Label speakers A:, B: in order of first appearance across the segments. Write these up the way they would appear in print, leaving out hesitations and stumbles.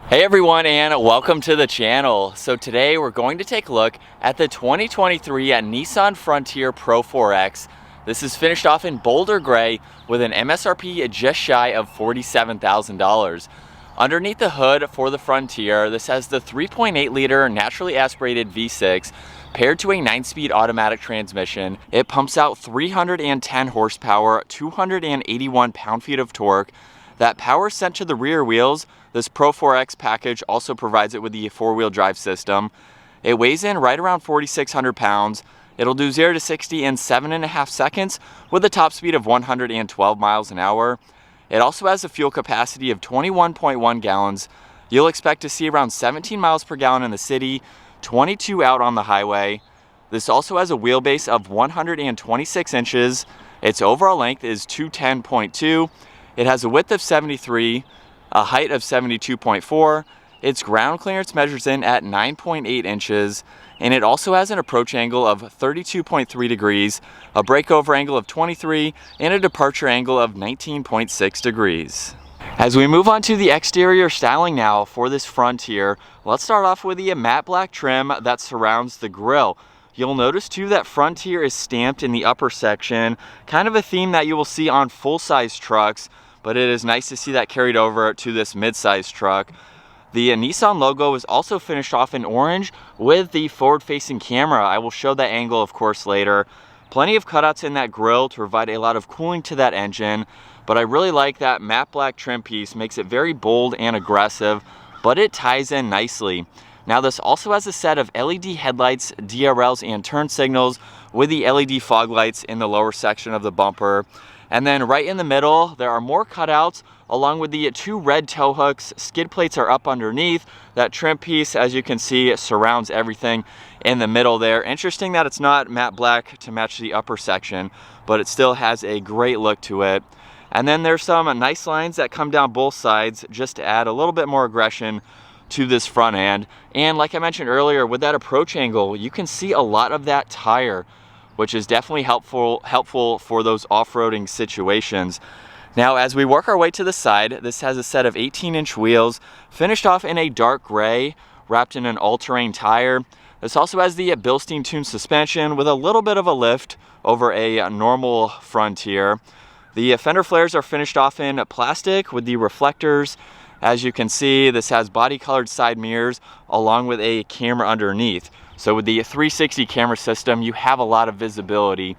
A: Hey everyone, and welcome to the channel. So today we're going to take a look at the 2023 Nissan Frontier Pro 4X. This is finished off in Boulder Gray with an MSRP just shy of $47,000. Underneath the hood for the Frontier, this has the 3.8 liter naturally aspirated V6 paired to a 9-speed automatic transmission. It pumps out 310 horsepower, 281 pound-feet of torque. That power is sent to the rear wheels. This Pro 4X package also provides it with the 4-wheel drive system. It weighs in right around 4,600 pounds. It'll do 0 to 60 in 7.5 seconds with a top speed of 112 miles an hour. It also has a fuel capacity of 21.1 gallons. You'll expect to see around 17 miles per gallon in the city, 22 out on the highway. This also has a wheelbase of 126 inches. Its overall length is 210.2. It has a width of 73, a height of 72.4. Its ground clearance measures in at 9.8 inches, and it also has an approach angle of 32.3 degrees, a breakover angle of 23, and a departure angle of 19.6 degrees. As we move on to the exterior styling now for this Frontier, let's start off with the matte black trim that surrounds the grille. You'll notice too that Frontier is stamped in the upper section, kind of a theme that you will see on full-size trucks, but it is nice to see that carried over to this mid-size truck. The Nissan logo is also finished off in orange with the forward-facing camera. I will show that angle, of course, later. Plenty of cutouts in that grille to provide a lot of cooling to that engine, but I really like that matte black trim piece. Makes it very bold and aggressive, but it ties in nicely. Now this also has a set of LED headlights, DRLs, and turn signals with the LED fog lights in the lower section of the bumper. And then right in the middle, there are more cutouts along with the 2 red tow hooks. Skid plates are up underneath. That trim piece, as you can see, surrounds everything in the middle there. Interesting that it's not matte black to match the upper section, but it still has a great look to it. And then there's some nice lines that come down both sides just to add a little bit more aggression to this front end. And like I mentioned earlier, with that approach angle, you can see a lot of that tire, which is definitely helpful for those off-roading situations. Now, as we work our way to the side, this has a set of 18-inch wheels, finished off in a dark gray, wrapped in an all-terrain tire. This also has the Bilstein tuned suspension with a little bit of a lift over a normal Frontier. The fender flares are finished off in plastic with the reflectors. As you can see, this has body-colored side mirrors along with a camera underneath. So with the 360 camera system, you have a lot of visibility.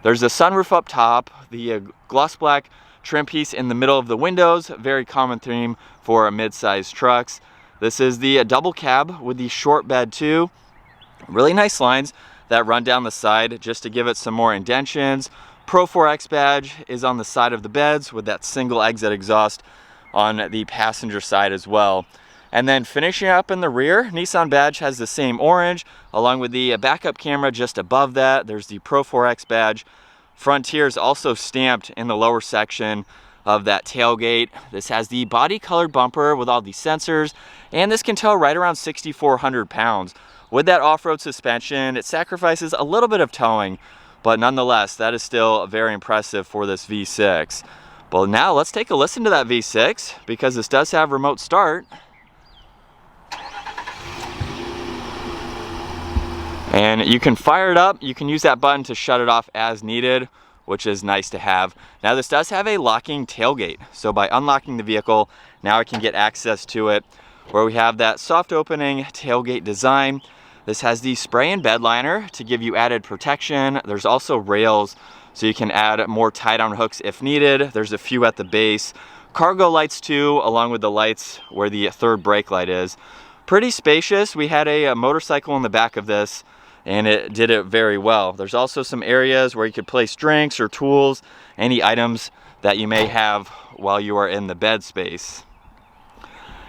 A: There's a sunroof up top, the gloss black trim piece in the middle of the windows, very common theme for mid-size trucks. This is the double cab with the short bed too. Really nice lines that run down the side just to give it some more indentions. Pro 4X badge is on the side of the beds with that single exit exhaust on the passenger side as well. And then finishing up in the rear, Nissan badge has the same orange, along with the backup camera just above that. There's the Pro 4X badge. Frontier is also stamped in the lower section of that tailgate. This has the body-colored bumper with all the sensors, and this can tow right around 6,400 pounds. With that off-road suspension, it sacrifices a little bit of towing, but nonetheless, that is still very impressive for this V6. But now let's take a listen to that V6, because this does have remote start. And you can fire it up. You can use that button to shut it off as needed, which is nice to have. Now this does have a locking tailgate. So by unlocking the vehicle, now I can get access to it, where we have that soft opening tailgate design. This has the spray and bed liner to give you added protection. There's also rails, so you can add more tie-down hooks if needed. There's a few at the base. Cargo lights too, along with the lights where the third brake light is. Pretty spacious. We had a motorcycle in the back of this, and it did it very well. There's also some areas where you could place drinks or tools, any items that you may have while you are in the bed space.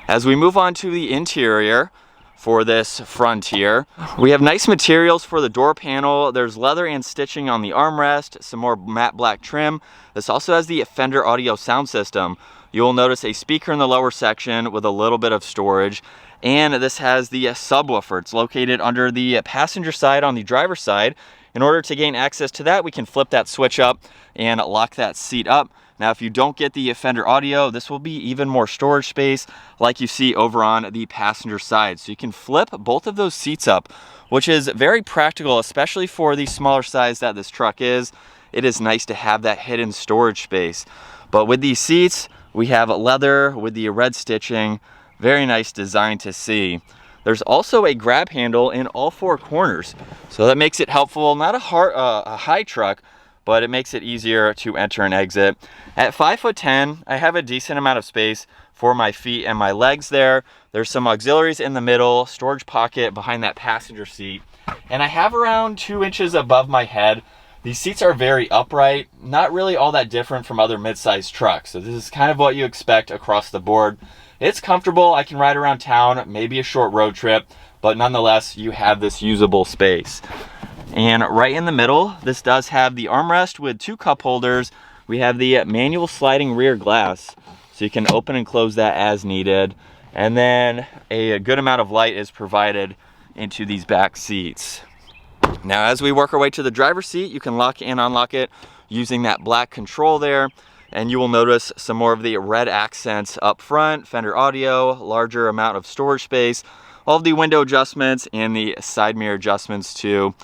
A: As we move on to the interior for this Frontier, we have nice materials for the door panel. There's leather and stitching on the armrest, some more matte black trim. This also has the Fender audio sound system. You'll notice a speaker in the lower section with a little bit of storage. And this has the subwoofer. It's located under the passenger side on the driver's side. In order to gain access to that, we can flip that switch up and lock that seat up. Now, if you don't get the fender audio, this will be even more storage space like you see over on the passenger side. So you can flip both of those seats up, which is very practical, especially for the smaller size that this truck is. It is nice to have that hidden storage space. But with these seats, we have leather with the red stitching. Very nice design to see. There's also a grab handle in all four corners. So that makes it helpful, not a high truck, but it makes it easier to enter and exit. At 5'10", I have a decent amount of space for my feet and my legs there. There's some auxiliaries in the middle, storage pocket behind that passenger seat, and I have around 2 inches above my head. These seats are very upright, not really all that different from other mid-sized trucks. So this is kind of what you expect across the board. It's comfortable. I can ride around town, maybe a short road trip, but nonetheless, you have this usable space. And right in the middle, this does have the armrest with 2 cup holders. We have the manual sliding rear glass, so you can open and close that as needed. And then a good amount of light is provided into these back seats. Now, as we work our way to the driver's seat, you can lock and unlock it using that black control there. And you will notice some more of the red accents up front, fender audio, larger amount of storage space, all of the window adjustments and the side mirror adjustments too.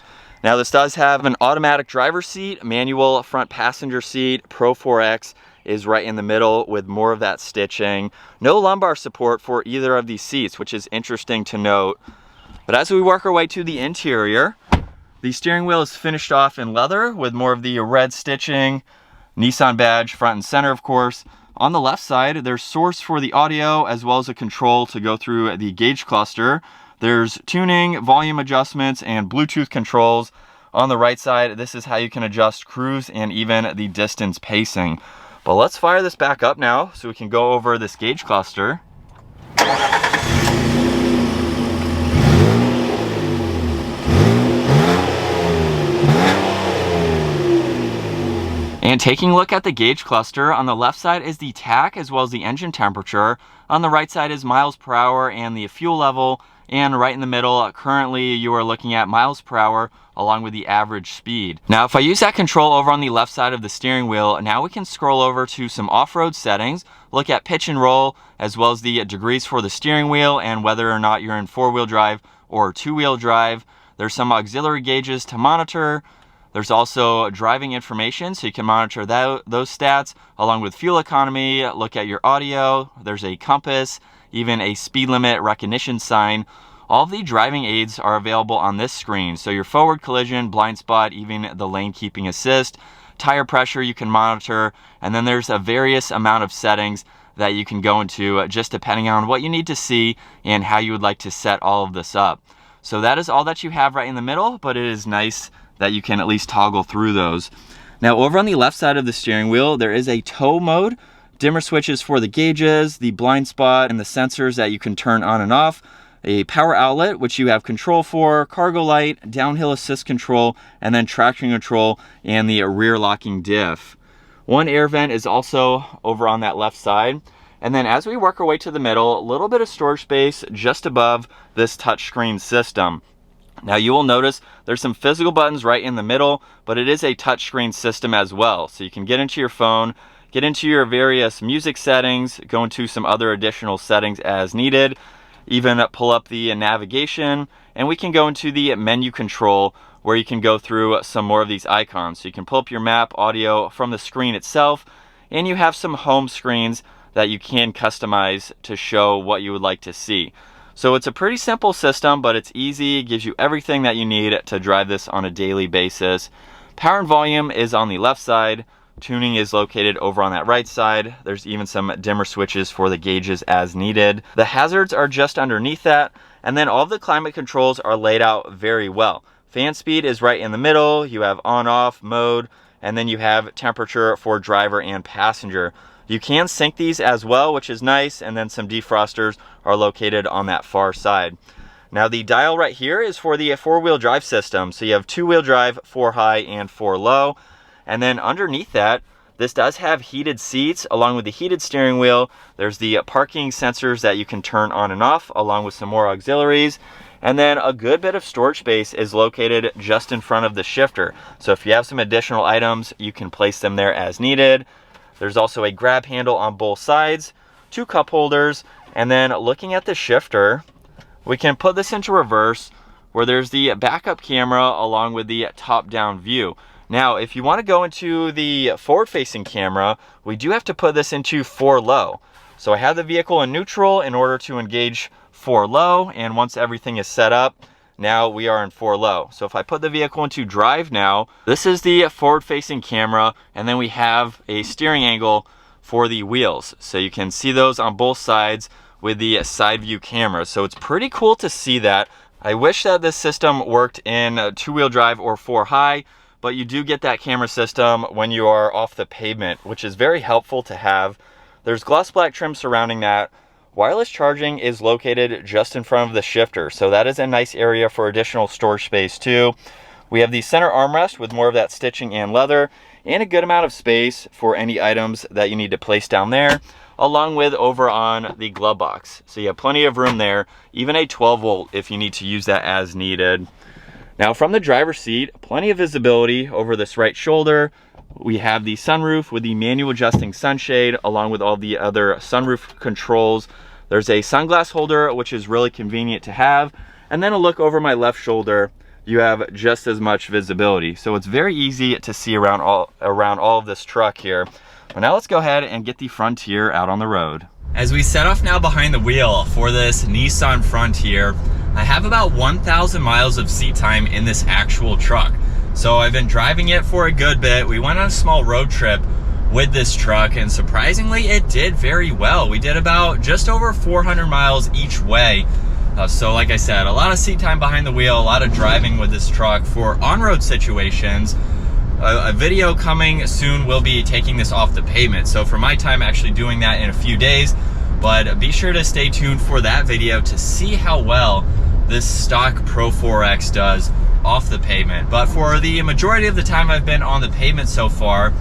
A: Now, this does have an automatic driver's seat, manual front passenger seat. Pro 4X is right in the middle with more of that stitching. No lumbar support for either of these seats, which is interesting to note. But as we work our way to the interior, the steering wheel is finished off in leather with more of the red stitching, Nissan badge front and center, of course. On the left side, there's source for the audio as well as a control to go through the gauge cluster. There's tuning, volume adjustments, and Bluetooth controls. On the right side, this is how you can adjust cruise and even the distance pacing. But let's fire this back up now so we can go over this gauge cluster. And taking a look at the gauge cluster, on the left side is the tach as well as the engine temperature. On the right side is miles per hour and the fuel level. And right in the middle, currently you are looking at miles per hour along with the average speed. Now, if I use that control over on the left side of the steering wheel, now we can scroll over to some off-road settings, look at pitch and roll, as well as the degrees for the steering wheel and whether or not you're in 4-wheel drive or 2-wheel drive. There's some auxiliary gauges to monitor. There's also driving information, so you can monitor those stats along with fuel economy, look at your audio. There's a compass, even a speed limit recognition sign. All of the driving aids are available on this screen. So your forward collision, blind spot, even the lane keeping assist, tire pressure you can monitor, and then there's a various amount of settings that you can go into just depending on what you need to see and how you would like to set all of this up. So that is all that you have right in the middle, but it is nice that you can at least toggle through those. Now, over on the left side of the steering wheel, there is a tow mode, dimmer switches for the gauges, the blind spot, and the sensors that you can turn on and off, a power outlet, which you have control for, cargo light, downhill assist control, and then traction control and the rear locking diff. One air vent is also over on that left side. And then as we work our way to the middle, a little bit of storage space just above this touchscreen system. Now, you will notice there's some physical buttons right in the middle, but it is a touchscreen system as well. So you can get into your phone, get into your various music settings, go into some other additional settings as needed, even pull up the navigation, and we can go into the menu control where you can go through some more of these icons. So you can pull up your map, audio from the screen itself, and you have some home screens that you can customize to show what you would like to see. So it's a pretty simple system, but it's easy, gives you everything that you need to drive this on a daily basis. Power and volume is on the left side. Tuning is located over on that right side. There's even some dimmer switches for the gauges as needed. The hazards are just underneath that, and then all of the climate controls are laid out very well. Fan speed is right in the middle. You have on-off mode, and then you have temperature for driver and passenger. You can sync these as well, which is nice, and then some defrosters are located on that far side. Now, the dial right here is for the 4-wheel drive system. So you have 2-wheel drive, 4 high and 4 low. And then underneath that, this does have heated seats along with the heated steering wheel. There's the parking sensors that you can turn on and off along with some more auxiliaries. And then a good bit of storage space is located just in front of the shifter. So if you have some additional items, you can place them there as needed. There's also a grab handle on both sides, 2 cup holders, and then looking at the shifter, we can put this into reverse where there's the backup camera along with the top-down view. Now, if you want to go into the forward-facing camera, we do have to put this into 4 low. So I have the vehicle in neutral in order to engage 4 low, and once everything is set up, now we are in 4 low. So if I put the vehicle into drive now, this is the forward-facing camera, and then we have a steering angle for the wheels. So you can see those on both sides with the side view camera. So it's pretty cool to see that. I wish that this system worked in 2-wheel drive or 4 high, but you do get that camera system when you are off the pavement, which is very helpful to have. There's gloss black trim surrounding that. Wireless charging is located just in front of the shifter, so that is a nice area for additional storage space too. We have the center armrest with more of that stitching and leather, and a good amount of space for any items that you need to place down there, along with over on the glove box. So you have plenty of room there, even a 12 volt if you need to use that as needed. Now from the driver's seat, plenty of visibility over this right shoulder. We have the sunroof with the manual adjusting sunshade along with all the other sunroof controls. There's a sunglass holder, which is really convenient to have. And then a look over my left shoulder, you have just as much visibility. So it's very easy to see around all of this truck here. But now let's go ahead and get the Frontier out on the road. As we set off now behind the wheel for this Nissan Frontier, I have about 1,000 miles of seat time in this actual truck. So I've been driving it for a good bit. We went on a small road trip with this truck, and surprisingly it did very well. We did about just over 400 miles each way. So like I said, a lot of seat time behind the wheel, a lot of driving with this truck for on-road situations. A video coming soon will be taking this off the pavement. So for my time, actually doing that in a few days, but be sure to stay tuned for that video to see how well this stock Pro 4X does off the pavement. But for the majority of the time I've been on the pavement so far,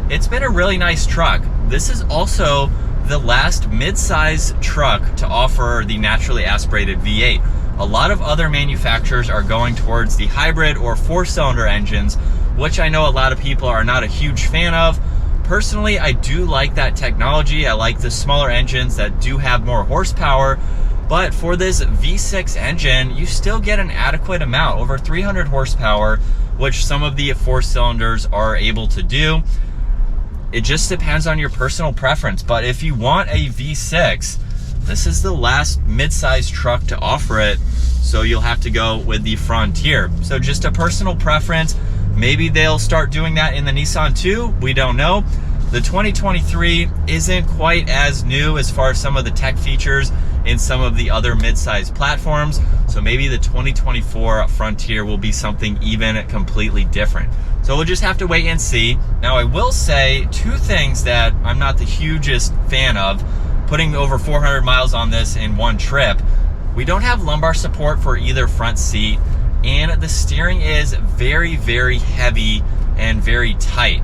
A: it's been a really nice truck. This is also the last mid-size truck to offer the naturally aspirated V8. A lot of other manufacturers are going towards the hybrid or 4-cylinder engines, which I know a lot of people are not a huge fan of. Personally, I do like that technology. I like the smaller engines that do have more horsepower. But for this V6 engine, you still get an adequate amount, over 300 horsepower, which some of the 4-cylinders are able to do. It just depends on your personal preference. But if you want a V6, this is the last mid-size truck to offer it. So you'll have to go with the Frontier. So just a personal preference. Maybe they'll start doing that in the Nissan too. We don't know. The 2023 isn't quite as new as far as some of the tech features in some of the other mid-size platforms. So maybe the 2024 Frontier will be something even completely different. So we'll just have to wait and see. Now I will say 2 things that I'm not the hugest fan of, putting over 400 miles on this in one trip. We don't have lumbar support for either front seat, and the steering is very, very heavy and very tight.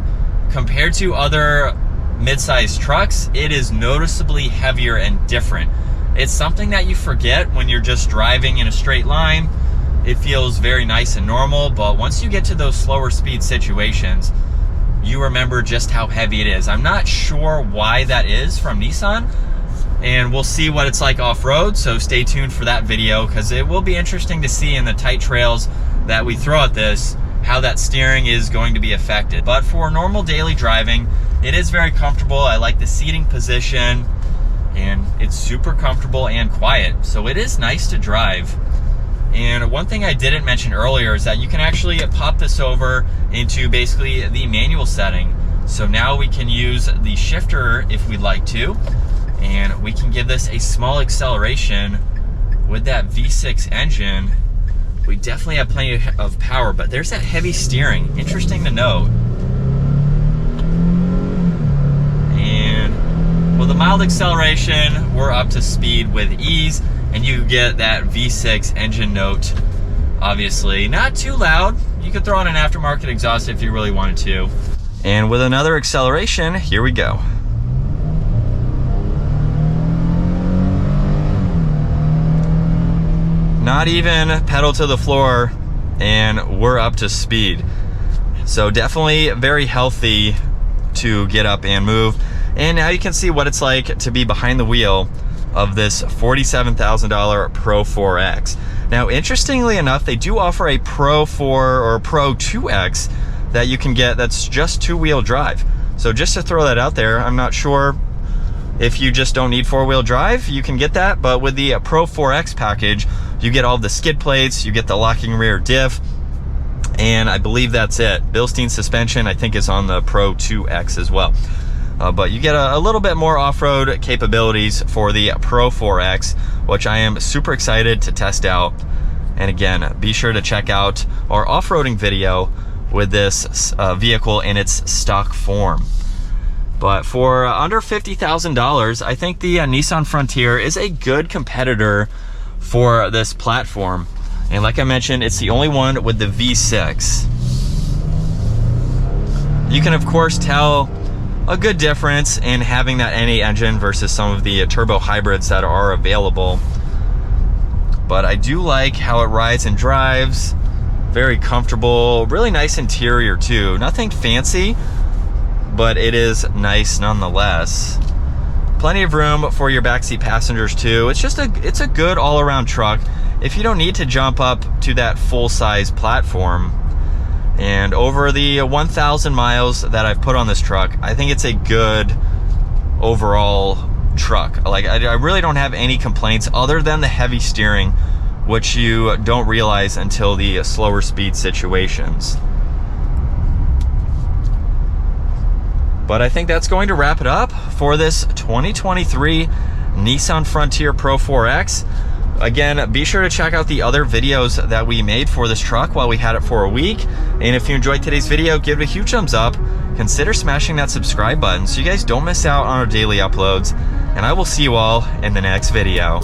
A: Compared to other mid-size trucks, it is noticeably heavier and different. It's something that you forget when you're just driving in a straight line. It feels very nice and normal, but once you get to those slower speed situations, you remember just how heavy it is. I'm not sure why that is from Nissan, and we'll see what it's like off-road, so stay tuned for that video, because it will be interesting to see in the tight trails that we throw at this how that steering is going to be affected. But for normal daily driving, it is very comfortable. I like the seating position, and it's super comfortable and quiet, so it is nice to drive. And one thing I didn't mention earlier is that you can actually pop this over into basically the manual setting. So now we can use the shifter if we'd like to, and we can give this a small acceleration with that V6 engine. We definitely have plenty of power, but there's that heavy steering. Interesting to note. And with a mild acceleration, we're up to speed with ease, and you get that V6 engine note. Obviously, not too loud. You could throw on an aftermarket exhaust if you really wanted to. And with another acceleration, here we go. Not even pedal to the floor, and we're up to speed. So definitely very healthy to get up and move. And now you can see what it's like to be behind the wheel of this $47,000 Pro 4X. Now, interestingly enough, they do offer a Pro 4 or Pro 2X that you can get that's just two-wheel drive. So just to throw that out there, I'm not sure if you just don't need four-wheel drive, you can get that. But with the Pro 4X package, you get all the skid plates, you get the locking rear diff, and I believe that's it. Bilstein suspension, I think, is on the Pro 2X as well. But you get a little bit more off-road capabilities for the Pro 4X, which I am super excited to test out. And again, be sure to check out our off-roading video with this vehicle in its stock form. But for under $50,000, I think the Nissan Frontier is a good competitor for this platform. And like I mentioned, it's the only one with the V6. You can of course tell a good difference in having that NA engine versus some of the turbo hybrids that are available. But I do like how it rides and drives. Very comfortable, really nice interior too. Nothing fancy, but it is nice nonetheless. Plenty of room for your backseat passengers too. It's a good all-around truck if you don't need to jump up to that full-size platform. And over the 1,000 miles that I've put on this truck, I think it's a good overall truck. Like, I really don't have any complaints other than the heavy steering, which you don't realize until the slower speed situations. But I think that's going to wrap it up for this 2023 Nissan Frontier Pro 4X. Again, be sure to check out the other videos that we made for this truck while we had it for a week. And if you enjoyed today's video, give it a huge thumbs up. Consider smashing that subscribe button so you guys don't miss out on our daily uploads. And I will see you all in the next video.